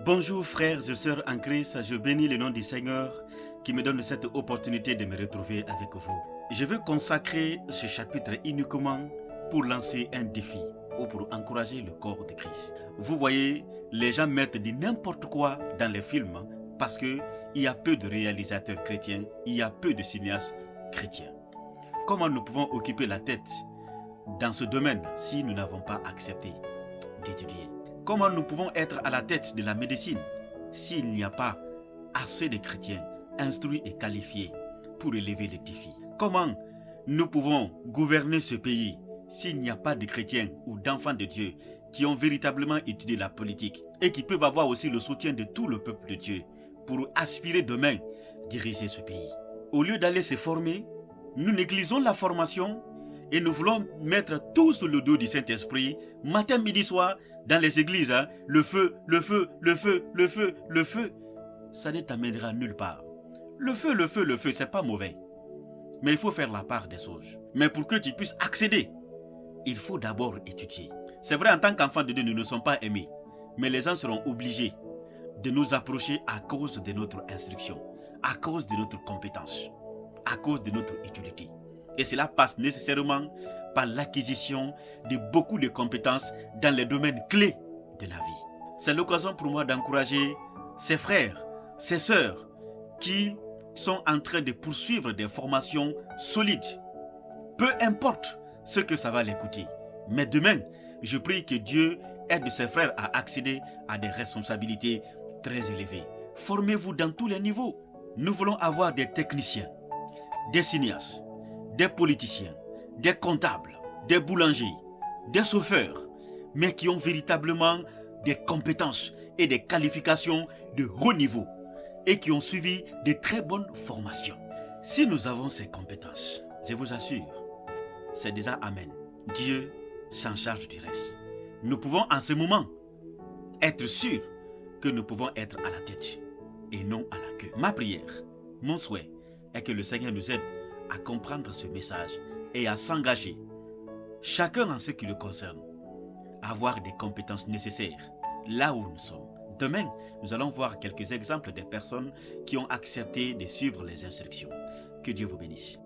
Bonjour frères et sœurs en Christ, je bénis le nom du Seigneur qui me donne cette opportunité de me retrouver avec vous. Je veux consacrer ce chapitre uniquement pour lancer un défi ou pour encourager le corps de Christ. Vous voyez, les gens mettent du n'importe quoi dans les films parce qu'il y a peu de réalisateurs chrétiens, il y a peu de cinéastes chrétiens. Comment nous pouvons occuper la tête dans ce domaine si nous n'avons pas accepté d'étudier? Comment nous pouvons être à la tête de la médecine s'il n'y a pas assez de chrétiens instruits et qualifiés pour relever les défis? Comment nous pouvons gouverner ce pays s'il n'y a pas de chrétiens ou d'enfants de Dieu qui ont véritablement étudié la politique et qui peuvent avoir aussi le soutien de tout le peuple de Dieu pour aspirer demain diriger ce pays? Au lieu d'aller se former, nous négligeons la formation et nous voulons mettre tout sur le dos du Saint-Esprit, matin, midi, soir, dans les églises, le feu, le feu, le feu, le feu, le feu. Ça ne t'amènera nulle part. Le feu, c'est pas mauvais. Mais il faut faire la part des choses. Mais pour que tu puisses accéder, il faut d'abord étudier. C'est vrai, en tant qu'enfants de Dieu, nous ne sommes pas aimés. Mais les gens seront obligés de nous approcher à cause de notre instruction, à cause de notre compétence, à cause de notre utilité. Et cela passe nécessairement par l'acquisition de beaucoup de compétences dans les domaines clés de la vie. C'est l'occasion pour moi d'encourager ces frères, ces sœurs qui sont en train de poursuivre des formations solides. Peu importe ce que ça va les coûter. Mais demain, je prie que Dieu aide ses frères à accéder à des responsabilités très élevées. Formez-vous dans tous les niveaux. Nous voulons avoir des techniciens, des cinéastes, des politiciens, des comptables, des boulangers, des chauffeurs, mais qui ont véritablement des compétences et des qualifications de haut niveau et qui ont suivi de très bonnes formations. Si nous avons ces compétences, je vous assure, c'est déjà Amen. Dieu s'en charge du reste. Nous pouvons en ce moment être sûrs que nous pouvons être à la tête et non à la queue. Ma prière, mon souhait est que le Seigneur nous aide à comprendre ce message et à s'engager, chacun en ce qui le concerne, à avoir des compétences nécessaires là où nous sommes. Demain, nous allons voir quelques exemples des personnes qui ont accepté de suivre les instructions. Que Dieu vous bénisse.